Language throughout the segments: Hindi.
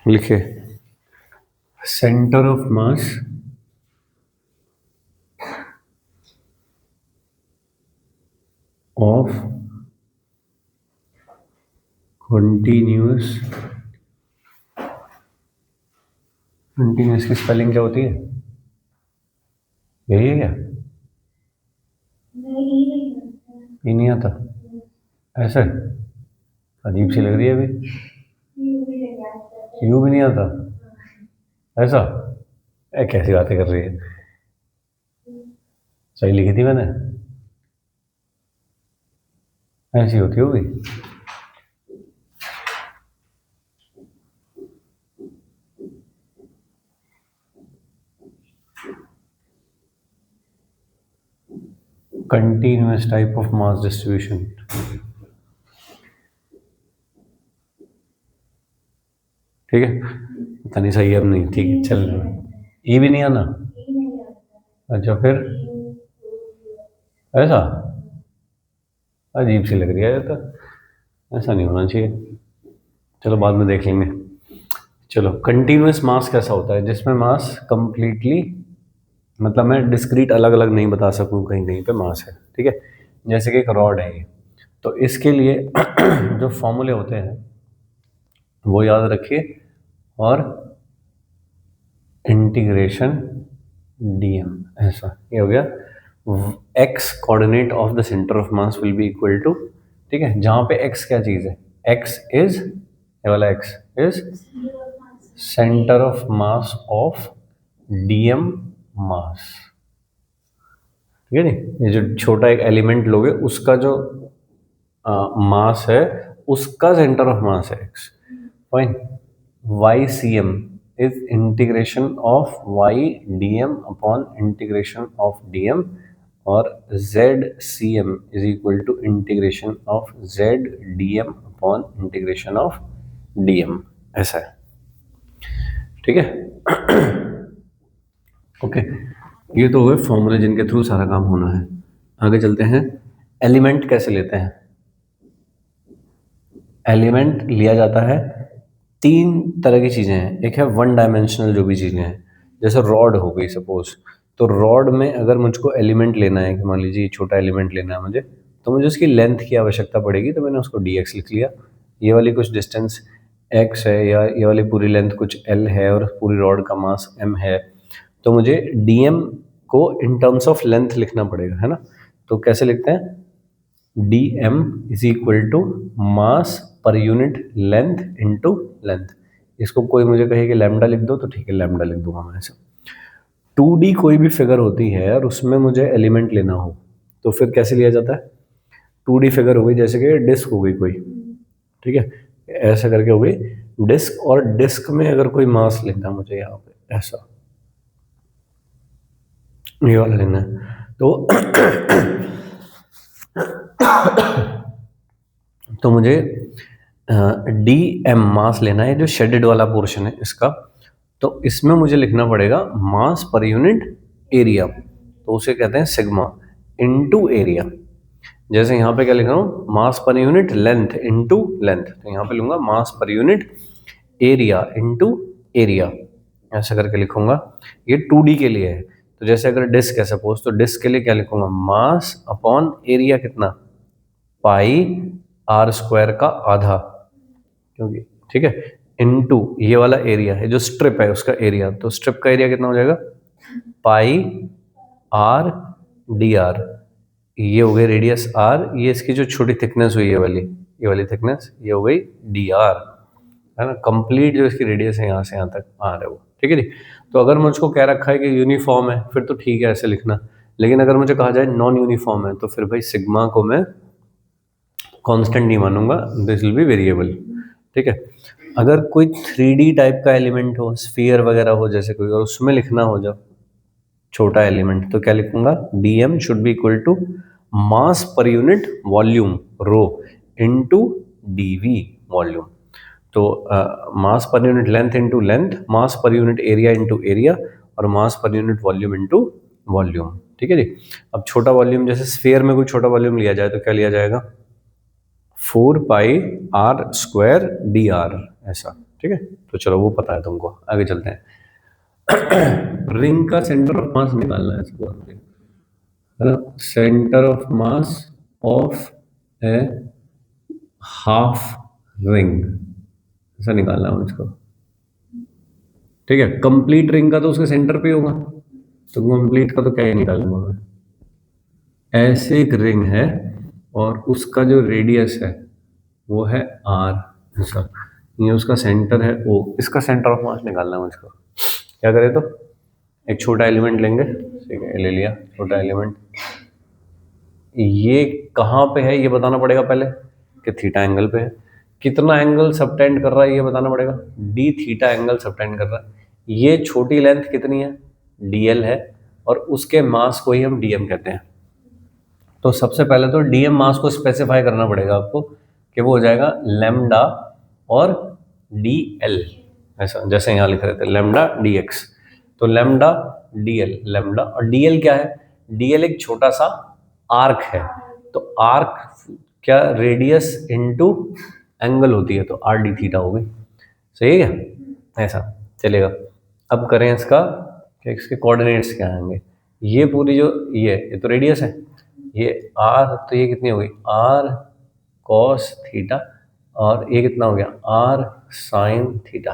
लिखे centre of mass of continuous की स्पेलिंग क्या होती है? यही है क्या? ये नहीं आता ऐसे? अजीब सी लग रही है अभी। यू भी नहीं आता ऐसा? कैसी बातें कर रही है? सही लिखी थी मैंने, ऐसी होती होगी। Continuous type of mass distribution. ठीक है, पता नहीं सही है अब नहीं। ठीक है चल, ये भी नहीं आना। अच्छा फिर ऐसा अजीब सी लग रही है तो, ऐसा नहीं होना चाहिए। चलो बाद में देख लेंगे। चलो, कंटिन्यूअस मास कैसा होता है? जिसमें मास कंप्लीटली, मतलब मैं डिस्क्रीट अलग अलग नहीं बता सकूं कहीं कहीं पे मास है। ठीक है, जैसे कि एक रॉड है ये, तो इसके लिए जो फॉर्मूले होते हैं वो याद रखिए, और इंटीग्रेशन dm, ऐसा ये हो गया। x coordinate of the centre of mass will be equal to, ठीक है, जहां पे x क्या चीज है? x इज, ये वाला x is centre of mass of dm मास। ठीक है जी, ये जो छोटा एक एलिमेंट लोगे उसका जो मास है, उसका सेंटर ऑफ मास है x। Fine, ycm is integration of y dm upon integration of dm, और zcm is equal to integration of z dm upon integration of dm, ऐसा है। ठीक है, ओके, ये तो हुए फॉर्मूले जिनके थ्रू सारा काम होना है। आगे चलते हैं, एलिमेंट कैसे लेते हैं? एलिमेंट लिया जाता है, तीन तरह की चीज़ें हैं। एक है वन डायमेंशनल जो भी चीज़ें हैं, जैसे रॉड हो गई सपोज, तो रॉड में अगर मुझको एलिमेंट लेना है, कि मान लीजिए छोटा एलिमेंट लेना है मुझे, तो मुझे उसकी लेंथ की आवश्यकता पड़ेगी, तो मैंने उसको dx लिख लिया। ये वाली कुछ डिस्टेंस x है, या ये वाली पूरी लेंथ कुछ l है, और पूरी रॉड का मास m है, तो मुझे dm को इन टर्म्स ऑफ लेंथ लिखना पड़ेगा, है ना? तो कैसे लिखते हैं? dm is equal to mass पर यूनिट लेंथ इनटू लेंथ। इसको कोई मुझे कहे कि लैम्डा लिख दो, तो ठीक है लैम्डा लिख दूंगा मैं ऐसे। 2D कोई भी फिगर होती है और उसमें मुझे एलिमेंट लेना हो, तो फिर कैसे लिया जाता है? 2D फिगर हो गई, जैसे कि डिस्क हो गई कोई, ठीक है, ऐसा करके हो गई डिस्क, और डिस्क में अगर कोई मास लेना मुझे यहाँ पे ऐसा, ये वाला लेना है, तो मुझे dm मास लेना है, जो शेडेड वाला पोर्शन है इसका, तो इसमें मुझे लिखना पड़ेगा मास पर यूनिट एरिया, तो उसे कहते हैं सिग्मा इनटू एरिया। जैसे यहाँ पे क्या लिख रहा हूँ? मास पर यूनिट लेंथ इनटू लेंथ, तो यहाँ पे लूंगा मास पर यूनिट एरिया इनटू एरिया, ऐसा करके लिखूंगा। ये 2D के लिए है। तो जैसे अगर डिस्क है सपोज, तो डिस्क के लिए क्या लिखूंगा? मास अपॉन एरिया कितना? पाई आर स्क्वायर का आधा, क्योंकि ठीक है, इनटू ये वाला एरिया है, जो स्ट्रिप है उसका एरिया, तो स्ट्रिप का एरिया कितना हो जाएगा? पाई आर डी आर, ये हो गई रेडियस आर, ये इसकी जो छोटी थिकनेस हुई है वाली, ये वाली थिकनेस, ये हो गई डी आर, है ना? कंप्लीट जो इसकी रेडियस है यहाँ से यहाँ तक आर है वो। ठीक है जी। तो अगर मुझको कह रखा है कि यूनिफॉर्म है, फिर तो ठीक है ऐसे लिखना, लेकिन अगर मुझे कहा जाए नॉन यूनिफॉर्म है, तो फिर भाई सिग्मा को मैं कांस्टेंट नहीं मानूंगा, दिस विल बी वेरिएबल। ठीक है, अगर कोई 3D टाइप का एलिमेंट हो, स्फीयर वगैरह हो जैसे कोई, और उसमें लिखना हो जब छोटा एलिमेंट, तो क्या लिखूंगा? dm should be equal to mass पर unit volume rho into dv volume. तो मास पर unit length into length, mass पर यूनिट एरिया इनटू एरिया, और मास पर यूनिट वॉल्यूम इनटू वॉल्यूम। ठीक है जी। अब छोटा वॉल्यूम, जैसे स्फीयर में कोई छोटा वॉल्यूम लिया जाए तो क्या लिया जाएगा? 4 पाई आर स्क्वायर डी आर, ऐसा, ठीक है। तो चलो वो पता है तुमको, आगे चलते हैं। रिंग का सेंटर ऑफ मास निकालना है इसको, है ना। Centre of mass of A half ring, ऐसा निकालना है मुझको, ठीक है। कंप्लीट रिंग का तो उसके सेंटर पे होगा, तो कंप्लीट का तो क्या ही निकालूंगा मैं। ऐसे एक रिंग है और उसका जो रेडियस है वो है आर, ऐसा। ये उसका सेंटर है ओ, इसका सेंटर ऑफ मास निकालना है मुझको। क्या करें तो, एक छोटा एलिमेंट लेंगे, ठीक है, ले लिया छोटा एलिमेंट। ये कहाँ पे है ये बताना पड़ेगा पहले, कि थीटा एंगल पे है। कितना एंगल सबटेंड कर रहा है ये बताना पड़ेगा, डी थीटा एंगल सबटेंड कर रहा है। ये छोटी लेंथ कितनी है, डीएल है, और उसके मास को ही हम डीएम कहते हैं। तो सबसे पहले तो डीएम मास को स्पेसिफाई करना पड़ेगा आपको, कि वो हो जाएगा लैम्डा और डी एल, ऐसा जैसे यहाँ लिख रहे थे लैम्डा डी एक्स। तो लैम्डा डी एल, लैम्डा, और डी एल क्या है, डी एल एक छोटा सा आर्क है। तो आर्क क्या, रेडियस इनटू एंगल होती है, तो आर डी थीटा हो गई, सही है, ऐसा चलेगा। अब करें इसका, कि इसके कोऑर्डिनेट्स क्या आएंगे। ये पूरी जो ये तो रेडियस है, ये आर, तो ये कितनी हो गई, आर कॉस थीटा, और ये कितना हो गया, आर साइन थीटा,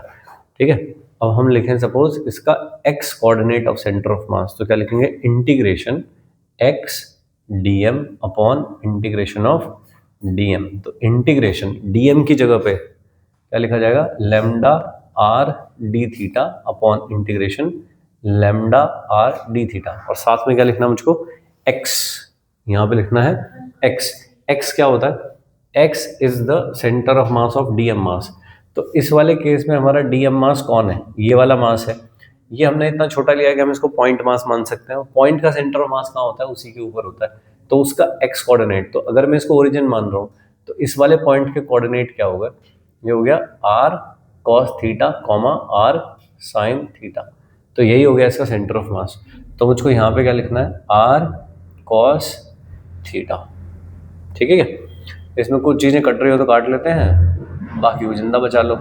ठीक है। अब हम लिखें सपोज इसका x coordinate of centre of मास, तो क्या लिखेंगे, integration x DM upon integration of DM. तो इंटीग्रेशन डीएम की जगह पे क्या लिखा जाएगा, lambda r d theta upon integration lambda r d theta, और साथ में क्या लिखना मुझको, एक्स, यहाँ पे लिखना है एक्स। एक्स क्या होता है, X is the centre of mass of DM mass. तो इस वाले केस में हमारा डीएम मास कौन है, ये वाला मास है। ये हमने इतना छोटा लिया कि हम इसको पॉइंट मास मान सकते हैं। पॉइंट का सेंटर ऑफ मास कहाँ होता है, उसी के ऊपर होता है, तो उसका एक्स कोऑर्डिनेट। तो अगर मैं इसको ओरिजिन मान रहा हूँ, तो इस वाले पॉइंट के कोऑर्डिनेट क्या होगा, ये हो गया r cos theta comma r sine theta. तो यही हो गया इसका सेंटर ऑफ मास। तो मुझको यहाँ पे क्या लिखना है, आर कॉस थीटा, ठीक है क्या। इसमें कुछ चीज़ें कट रही हो तो काट लेते हैं, बाकी को जिंदा बचा लो।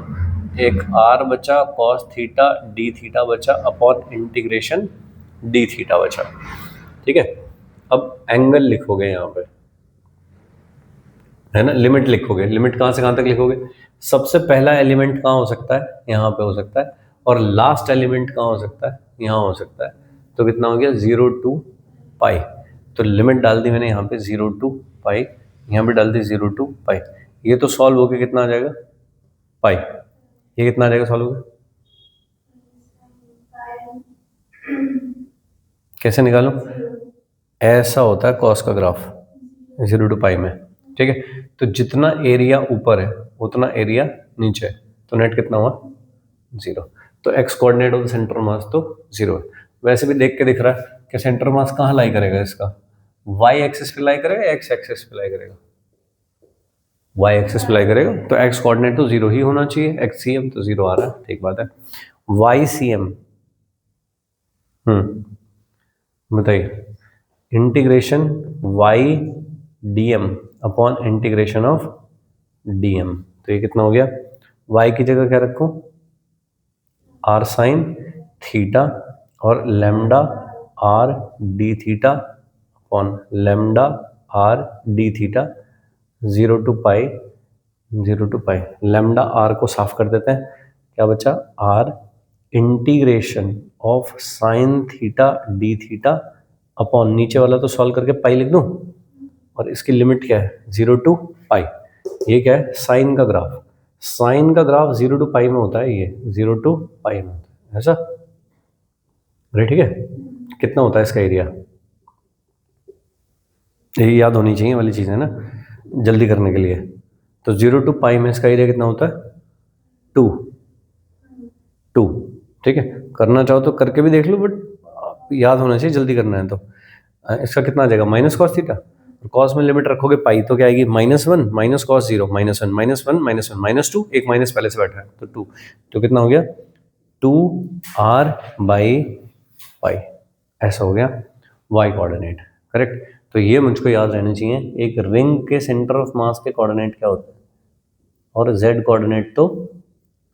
एक आर बचा, कॉस थीटा डी थीटा बचा, अपॉन इंटीग्रेशन डी थीटा बचा, ठीक है। अब एंगल लिखोगे यहाँ पे, है ना, लिमिट लिखोगे। लिमिट कहाँ से कहाँ तक लिखोगे, सबसे पहला एलिमेंट कहाँ हो सकता है, यहाँ पे हो सकता है, और लास्ट एलिमेंट कहाँ हो सकता है, यहाँ हो सकता है। तो कितना हो गया, 0 to पाई। तो लिमिट डाल दी मैंने यहाँ पे 0 to पाई, यहाँ पे डाल दी 0 to पाई। ये तो सॉल्व होके कितना आ जाएगा, पाई। ये कितना आ जाएगा सॉल्व होके, कैसे निकालो, ऐसा होता है कॉस का ग्राफ 0 to पाई में, ठीक है। तो जितना एरिया ऊपर है उतना एरिया नीचे है, तो नेट कितना हुआ, 0। तो x coordinate of the centre mass तो 0 है। वैसे भी देख के दिख रहा है कि सेंटर मास कहाँ लाई करेगा इसका, वाई एक्सिस पे लाई करेगा, एक्स एक्सिस पे लाई करेगा, वाई एक्सिस पे लाई करेगा। तो एक्स कोऑर्डिनेट तो 0 ही होना चाहिए, एक्स सी एम तो 0 आ रहा है, ठीक बात है। वाई सी एम, बताइए, integration y d m upon integration of d m. तो ये कितना हो गया, वाई की जगह क्या रखूं, आर साइन थीटा, और lambda r d theta upon lambda r d theta, 0 to pi, 0 to pi. Lambda r को साफ कर देते हैं, क्या बचा, r integration of sine theta d theta upon, नीचे वाला तो सॉल्व करके पाई लिख दूं, और इसकी लिमिट क्या है, 0 to पाई। ये क्या है, साइन का ग्राफ। साइन का ग्राफ 0 to पाई में होता है, ये 0 to पाई में होता है, ऐसा। अरे ठीक है, कितना होता है इसका एरिया, यही याद होनी चाहिए वाली चीज़ है ना, जल्दी करने के लिए। तो 0 to पाई में इसका एरिया कितना होता है, 2, ठीक है। करना चाहो तो करके भी देख लो, बट याद होना चाहिए, जल्दी करना है तो। इसका कितना आ जाएगा, माइनस कॉस थीटा, कॉस में लिमिट रखोगे पाई तो क्या आएगी, -1 माइनस कॉस 0 -1 -1 -1 -2, एक माइनस पहले से बैठा है तो 2। तो कितना हो गया, 2r/पाई, ऐसा हो गया y कोऑर्डिनेट, करेक्ट। तो ये मुझको याद रहने चाहिए, एक रिंग के सेंटर ऑफ मास के कोऑर्डिनेट क्या होते हैं, और z कोऑर्डिनेट तो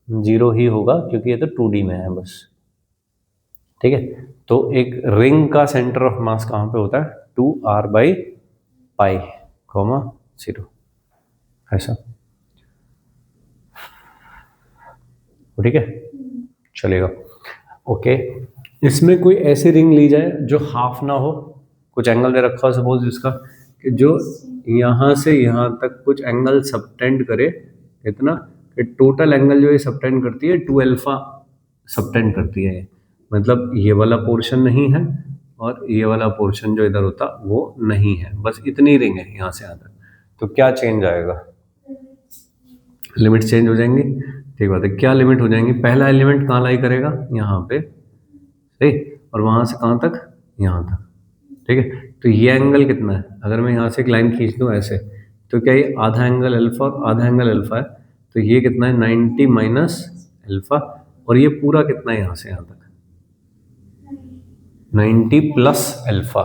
0 ही होगा क्योंकि ये तो 2D में है बस। ठीक है, तो एक रिंग का सेंटर ऑफ मास कहाँ पे होता है? 2r/π, 0, ऐसा। ठीक है, चलेगा। ओके, इसमें कोई ऐसी रिंग ली जाए जो हाफ ना हो, कुछ एंगल दे रखा हो सपोज इसका, कि जो यहाँ से यहाँ तक कुछ एंगल सबटेंड करे, इतना कि टोटल एंगल जो ये सबटेंड करती है 2α सबटेंड करती है, मतलब ये वाला पोर्शन नहीं है और ये वाला पोर्शन जो इधर होता वो नहीं है, बस इतनी रिंग है यहाँ से यहाँ तक। तो क्या चेंज आएगा? लिमिट चेंज हो जाएंगी। ठीक बात है, क्या लिमिट हो जाएंगी? पहला एलिमेंट कहाँ लाई करेगा? यहाँ पे, सही, और वहां से कहाँ तक? यहाँ तक। ठीक है, तो ये एंगल कितना है? अगर मैं यहाँ से एक लाइन खींच दूँ ऐसे, तो क्या ये आधा एंगल अल्फा और आधा एंगल अल्फा है, तो ये कितना है? 90 माइनस अल्फा, और ये पूरा कितना है यहाँ से यहाँ तक? 90 प्लस अल्फा।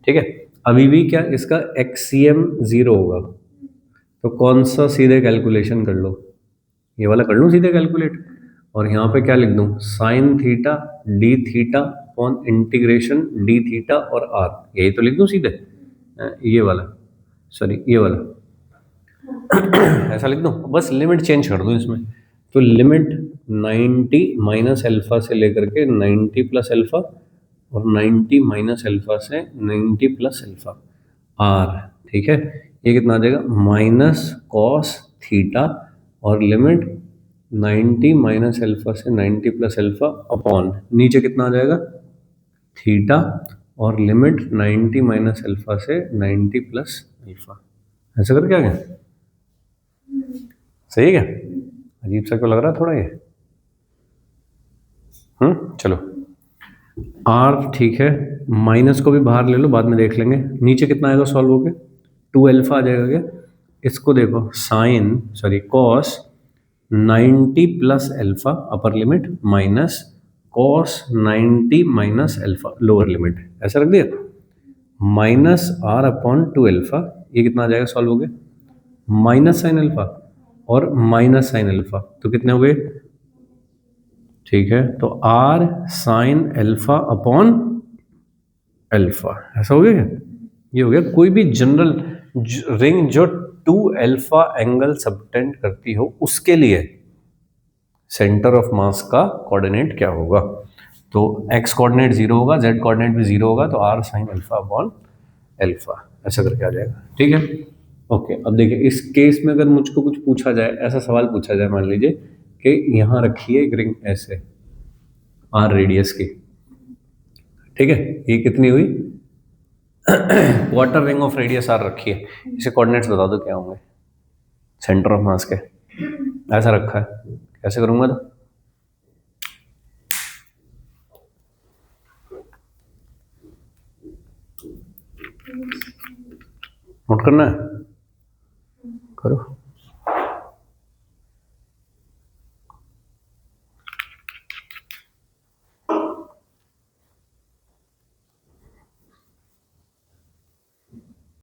ठीक है, अभी भी क्या इसका एक्सीएम 0 होगा, तो कौन सा सीधे कैलकुलेशन कर लो, ये वाला कर लूँ सीधे कैलकुलेट, और यहाँ पे क्या लिख दूँ? Sign theta d theta upon integration D theta और आर, यही तो लिख दूँ सीधे। ये वाला, सॉरी ये वाला ऐसा लिख दूँ, बस लिमिट चेंज कर दूँ इसमें। तो लिमिट 90 माइनस अल्फा से लेकर के 90 प्लस अल्फा, और 90 माइनस अल्फा से 90 प्लस अल्फा आर। ठीक है, ये कितना आ जाएगा? माइनस कॉस थीटा, और लिमिट 90 माइनस अल्फा से 90 प्लस अल्फा अपॉन नीचे कितना आ जाएगा? थीटा, और लिमिट 90 माइनस अल्फा से 90 प्लस अल्फा। ऐसा करके आ गया? सही है क्या? अजीब सा क्यों लग रहा है थोड़ा ये? चलो, आर ठीक है, माइनस को भी बाहर ले लो, बाद में देख लेंगे। नीचे कितना आएगा सॉल्व होके? 2 अल्फा आ जाएगा क्या? इसको देखो, sine sorry cos 90 plus alpha upper limit minus cos 90 minus alpha lower limit, ऐसा रख दिया। माइनस आर अपॉन 2 अल्फा, ये कितना आ जाएगा सॉल्व हो गया? माइनस साइन अल्फा और माइनस साइन अल्फा, तो कितने हो गए? ठीक है, तो r sine alpha upon alpha, ऐसा हो गया क्या? ये हो गया। कोई भी जनरल रिंग जो 2 अल्फा एंगल सबटेंड करती हो, उसके लिए सेंटर ऑफ मास का कोऑर्डिनेट क्या होगा? तो एक्स कोऑर्डिनेट 0 होगा, जेड कोऑर्डिनेट भी 0 होगा, तो r sine alpha upon alpha, ऐसा करके आ जाएगा। ठीक है, ओके। अब देखिए, इस केस में अगर मुझको कुछ पूछा जाए, ऐसा सवाल पूछा जाए, मान लीजिए कि यहाँ रखिए एक रिंग ऐसे आर रेडियस की, ठीक है, ये कितनी हुई? Quarter ring of radius r रखी है, इसे कोऑर्डिनेट्स बता दो क्या होंगे सेंटर ऑफ मास के। ऐसा रखा है, कैसे करूंगा? तो नोट करना है।